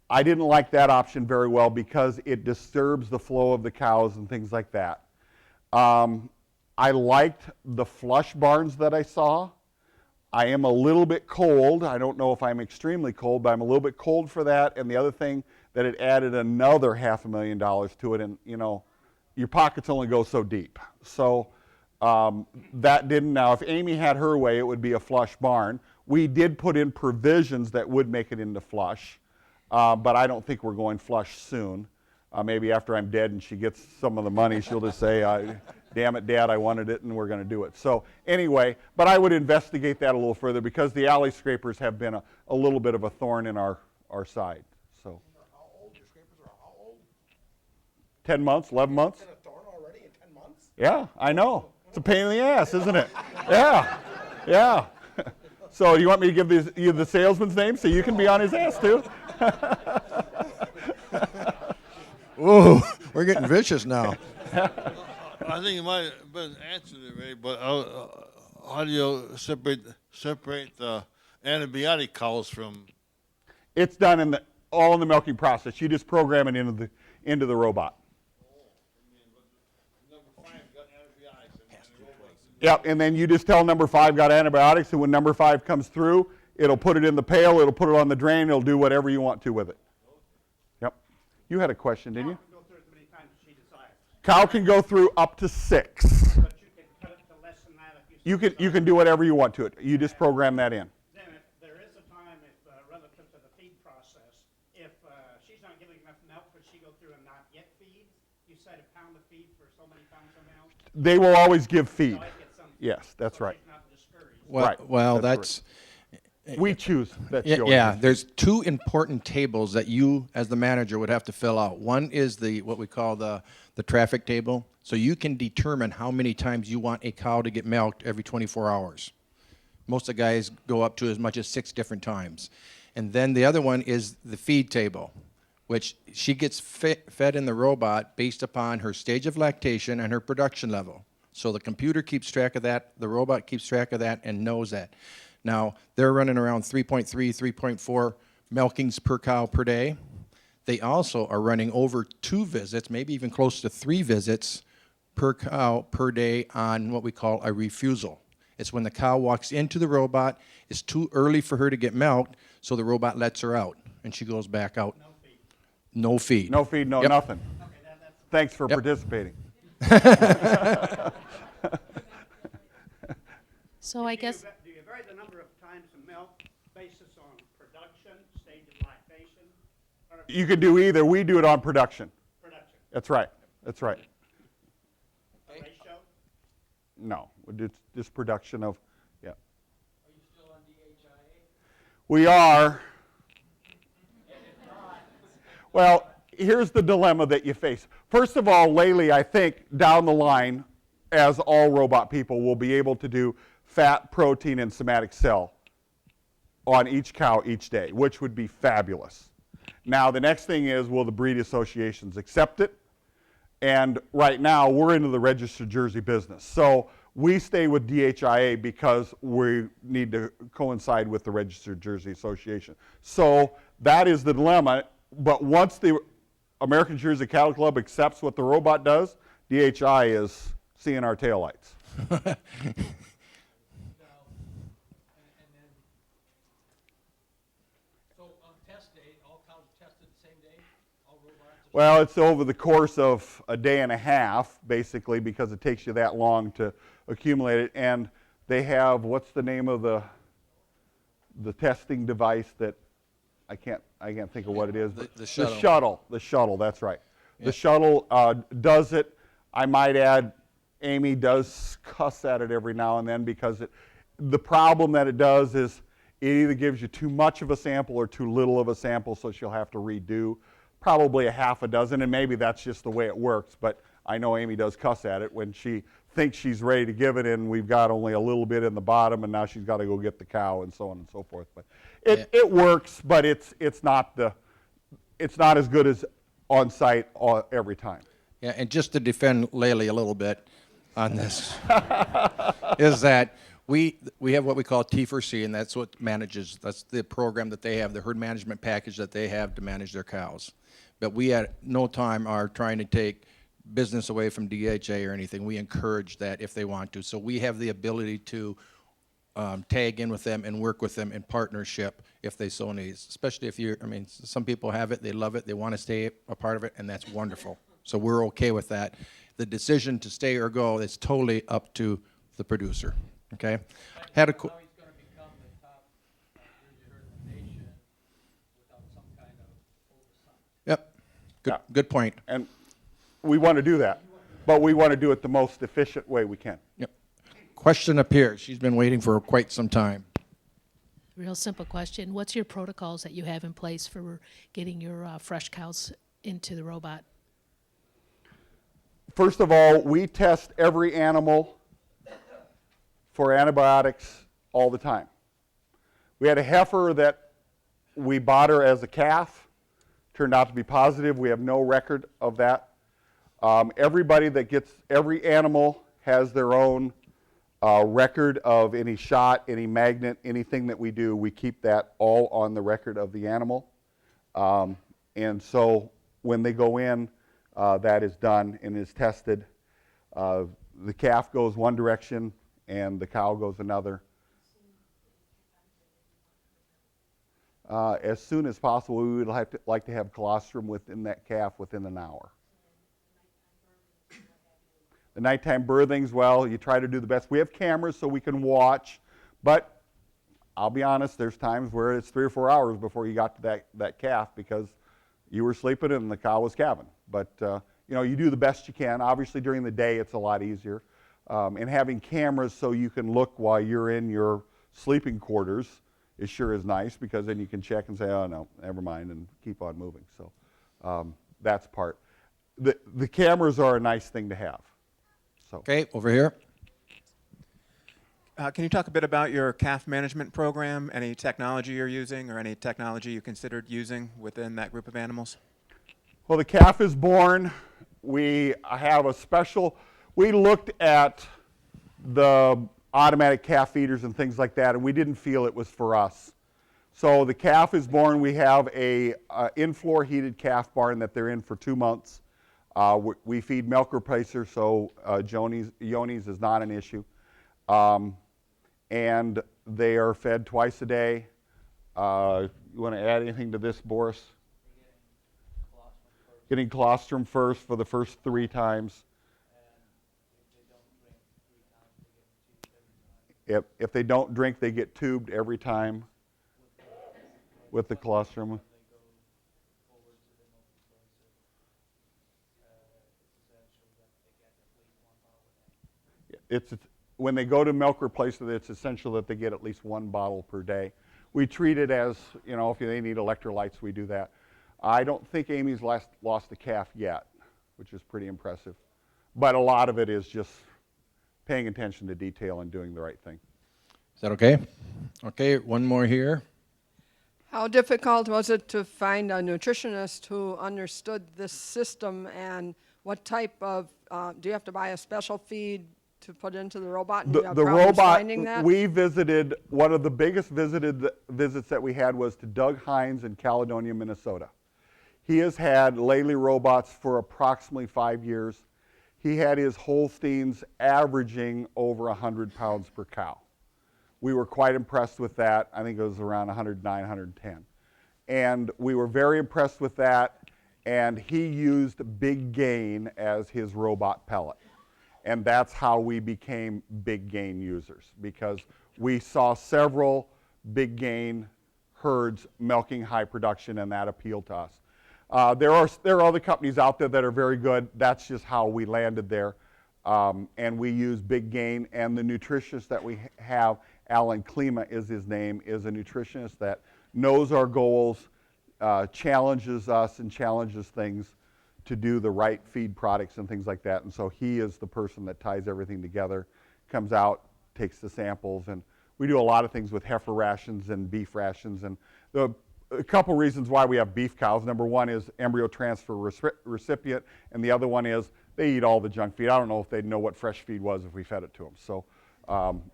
I didn't like that option very well because it disturbs the flow of the cows and things like that. I liked the flush barns that I saw. I am a little bit cold. I don't know if I'm extremely cold, but I'm a little bit cold for that. And the other thing, that it added another $500,000 to it, and your pockets only go so deep. So that didn't. Now, if Amy had her way, it would be a flush barn. We did put in provisions that would make it into flush, but I don't think we're going flush soon. Maybe after I'm dead and she gets some of the money, she'll just say, damn it, Dad, I wanted it, and we're going to do it. So anyway, but I would investigate that a little further because the alley scrapers have been a little bit of a thorn in our side. So. 10 months, 11 months? Yeah, I know. It's a pain in the ass, isn't it? Yeah, yeah. So you want me to give you the salesman's name so you can be on his ass too? Ooh, we're getting vicious now. I think it might have been answered already, but how do you separate the antibiotic cows from? It's done in the all in the milking process. You just program it into the robot. Yep, and then you just tell number 5 got antibiotics, and when number 5 comes through, it'll put it in the pail, it'll put it on the drain, it'll do whatever you want to with it. Yep. You had a question, didn't you? Cow can go through up to 6. But you can cut it to less than that if you You can do whatever you want to it. You just program that in. Then if there is a time, if relative to the feed process, if she's not giving enough milk, could she go through and not get feed? You said a pound of feed for so many pounds of milk? They will always give feed. So I get some feed. Yes, that's So right. she's not discouraged. Well, that's we choose. That's Yeah, yours. yeah, there's 2 important tables that you, as the manager, would have to fill out. One is what we call the traffic table. So you can determine how many times you want a cow to get milked every 24 hours. Most of the guys go up to as much as 6 different times. And then the other one is the feed table, which she gets fed in the robot based upon her stage of lactation and her production level. So the computer keeps track of that, the robot keeps track of that and knows that. Now, they're running around 3.3, 3.4 milkings per cow per day. They also are running over 2 visits, maybe even close to 3 visits per cow per day on what we call a refusal. It's when the cow walks into the robot, it's too early for her to get milked, so the robot lets her out, and she goes back out. No feed. No feed, no Yep. nothing. Thanks for participating. So I guess. Do you vary the number of times of milk basis on production, stage of lactation? You can do either. We do it on production. Production. That's right. That's right. A ratio? No, it's just production of, yeah. Are you still on DHIA? We are. Well, here's the dilemma that you face. First of all, lately, I think down the line, as all robot people, will be able to do fat, protein, and somatic cell on each cow each day, which would be fabulous. Now, the next thing is, will the breed associations accept it? And right now, we're into the registered Jersey business. So we stay with DHIA because we need to coincide with the registered Jersey Association. So that is the dilemma. But once the American Jersey Cattle Club accepts what the robot does, DHI is seeing our taillights. Well, it's over the course of a day and a half, basically, because it takes you that long to accumulate it. And they have, what's the name of the testing device that I can't think of what it is. The shuttle. The shuttle, that's right. Yeah. The shuttle does it. I might add, Amy does cuss at it every now and then because the problem that it does is it either gives you too much of a sample or too little of a sample, so she'll have to redo probably a half a dozen, and maybe that's just the way it works, but I know Amy does cuss at it when she thinks she's ready to give it and we've got only a little bit in the bottom and now she's got to go get the cow and so on and so forth. But it works, but it's not as good as on site every time. Yeah, and just to defend Laley a little bit on this, is that we have what we call T4C, and that's what manages, that's the program that they have, the herd management package that they have to manage their cows. But we at no time are trying to take business away from DHA or anything. We encourage that if they want to. So we have the ability to tag in with them and work with them in partnership if they so need. Especially if you're, I mean, some people have it, they love it, they want to stay a part of it, and that's wonderful. So we're okay with that. The decision to stay or go is totally up to the producer. Okay? Had a Yep. Good point. And we want to do that, but we want to do it the most efficient way we can. Yep. Question up here. She's been waiting for quite some time. Real simple question. What's your protocols that you have in place for getting your fresh cows into the robot? First of all, we test every animal for antibiotics all the time. We had a heifer that we bought her as a calf. Turned out to be positive. We have no record of that. Every animal has their own record of any shot, any magnet, anything that we do. We keep that all on the record of the animal. And so when they go in, that is done and is tested. The calf goes one direction and the cow goes another. As soon as possible, we would like to have colostrum within that calf within an hour. The nighttime birthings, well, you try to do the best. We have cameras so we can watch, but I'll be honest, there's times where it's 3 or 4 hours before you got to that calf because you were sleeping and the cow was calving. But you know, you do the best you can. Obviously, during the day, it's a lot easier. And having cameras so you can look while you're in your sleeping quarters is sure is nice because then you can check and say, oh no, never mind, and keep on moving. So that's part. The cameras are a nice thing to have. So. Okay, over here. Can you talk a bit about your calf management program, any technology you're using or any technology you considered using within that group of animals? Well, the calf is born. We have a special, we looked at the automatic calf feeders and things like that, and we didn't feel it was for us. So the calf is born. We have a in-floor heated calf barn that they're in for 2 months. We feed milk replacer, so Yoni's is not an issue. And they are fed twice a day. You want to add anything to this, Boris? Getting colostrum first for the first 3 times. If they don't drink, they get tubed every time with the colostrum. When they go to milk replacement, it's essential that they get at least 1 bottle per day. We treat it as, you know, if they need electrolytes, we do that. I don't think Amy's lost a calf yet, which is pretty impressive. But a lot of it is just paying attention to detail and doing the right thing. Is that okay? Okay, one more here. How difficult was it to find a nutritionist who understood this system, and what type of, do you have to buy a special feed to put into the robot? And you have The problems robot, finding that? we visited, one of the biggest visits that we had was to Doug Hines in Caledonia, Minnesota. He has had Lely robots for approximately 5 years. He had his Holsteins averaging over 100 pounds per cow. We were quite impressed with that. I think it was around 109, 110. And we were very impressed with that, and he used Big Gain as his robot pellet. And that's how we became Big Gain users, because we saw several Big Gain herds milking high production, and that appealed to us. There are other companies out there that are very good. That's just how we landed there. And we use Big Gain, and the nutritionist that we have, Alan Klima is his name, is a nutritionist that knows our goals, challenges us and challenges things to do the right feed products and things like that. And so he is the person that ties everything together, comes out, takes the samples, and we do a lot of things with heifer rations and beef rations. And a couple reasons why we have beef cows. Number one is embryo transfer recipient, and the other one is they eat all the junk feed. I don't know if they'd know what fresh feed was if we fed it to them. So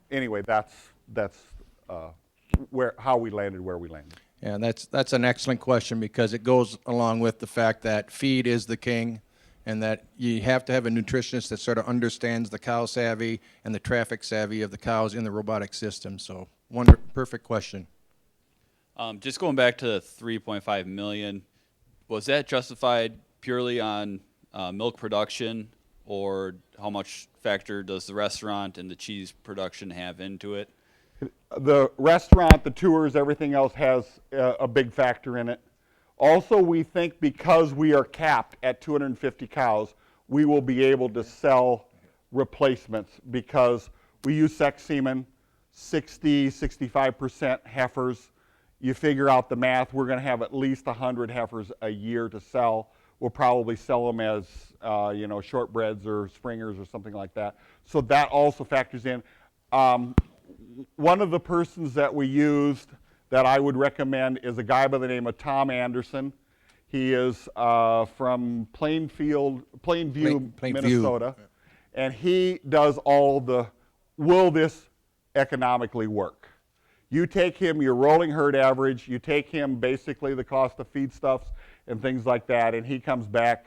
anyway, that's how we landed where we landed. Yeah, that's an excellent question, because it goes along with the fact that feed is the king, and that you have to have a nutritionist that sort of understands the cow savvy and the traffic savvy of the cows in the robotic system. So, perfect question. Just going back to the 3.5 million, was that justified purely on milk production, or how much factor does the restaurant and the cheese production have into it? The restaurant, the tours, everything else has a big factor in it. Also, we think because we are capped at 250 cows, we will be able to sell replacements, because we use sex semen, 65% heifers. You figure out the math, we're going to have at least 100 heifers a year to sell. We'll probably sell them as shortbreads or springers or something like that. So that also factors in. One of the persons that we used that I would recommend is a guy by the name of Tom Anderson. He is from Plainview, Minnesota. And he does all the, will this economically work? You take him your rolling herd average, you take him basically the cost of feedstuffs and things like that, and he comes back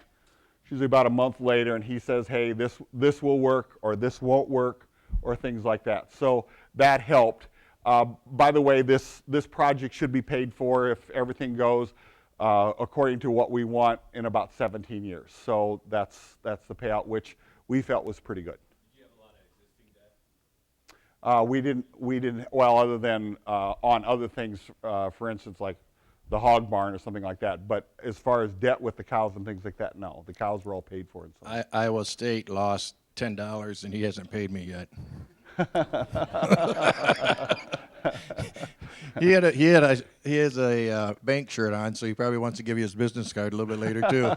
usually about a month later and he says, hey, this will work or this won't work or things like that. So that helped. By the way, this project should be paid for if everything goes according to what we want in about 17 years. So that's the payout, which we felt was pretty good. We didn't, well, other than on other things, for instance, like the hog barn or something like that. But as far as debt with the cows and things like that, no. The cows were all paid for. And so. Iowa State lost $10 and he hasn't paid me yet. He has a bank shirt on, so he probably wants to give you his business card a little bit later too.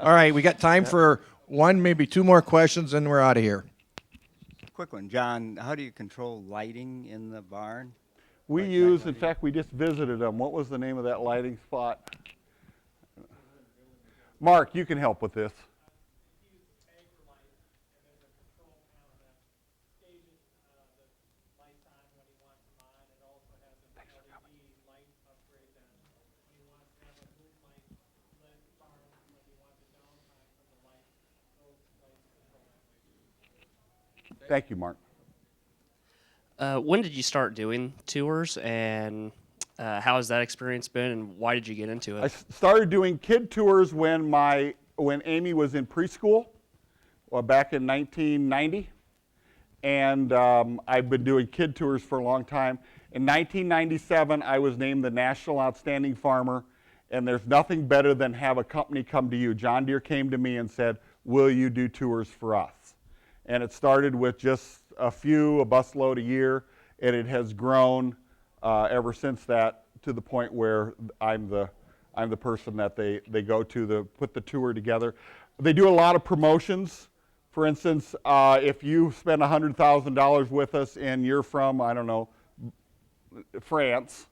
All right, we got time for one, maybe two more questions, and we're out of here. Quick one, John. How do you control lighting in the barn? We use, in fact, we just visited them. What was the name of that lighting spot? Mark, you can help with this. Thank you, Mark. When did you start doing tours, and how has that experience been, and why did you get into it? I started doing kid tours when Amy was in preschool, back in 1990, and I've been doing kid tours for a long time. In 1997, I was named the National Outstanding Farmer, and there's nothing better than have a company come to you. John Deere came to me and said, will you do tours for us? And it started with just a busload a year, and it has grown ever since that to the point where I'm the person that they go to put the tour together. They do a lot of promotions. For instance, if you spend $100,000 with us and you're from, I don't know, France,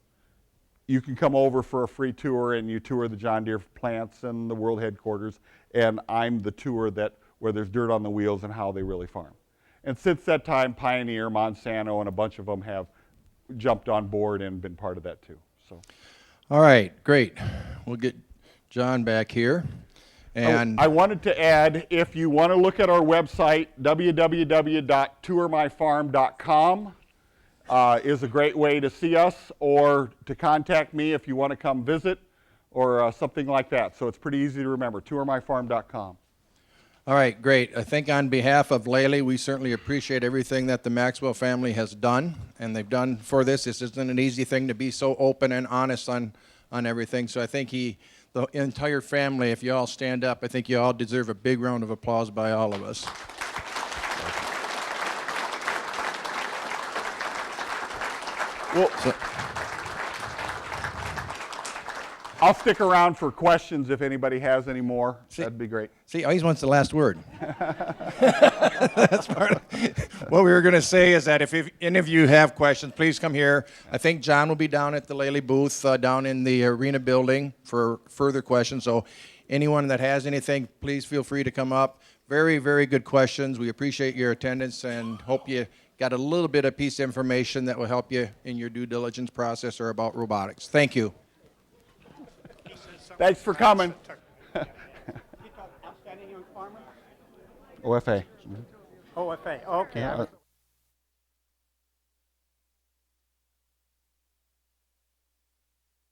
you can come over for a free tour and you tour the John Deere plants and the world headquarters, and I'm the tour where there's dirt on the wheels and how they really farm. And since that time, Pioneer, Monsanto, and a bunch of them have jumped on board and been part of that too. So, all right, great. We'll get John back here. And I wanted to add, if you want to look at our website, www.tourmyfarm.com is a great way to see us or to contact me if you want to come visit or something like that. So it's pretty easy to remember, tourmyfarm.com. All right, great. I think on behalf of Laley, we certainly appreciate everything that the Maxwell family has done, and they've done for this. This isn't an easy thing to be so open and honest on everything. So I think the entire family, if you all stand up, I think you all deserve a big round of applause by all of us. Well, I'll stick around for questions if anybody has any more. That'd be great. See, always wants the last word. That's part of what we were going to say is that if any of you have questions, please come here. I think John will be down at the Laley booth down in the arena building for further questions. So anyone that has anything, please feel free to come up. Very, very good questions. We appreciate your attendance and hope you got a little bit of piece of information that will help you in your due diligence process or about robotics. Thank you. Thanks for coming. Outstanding Young Farmer? OFA. OFA, okay. Yeah.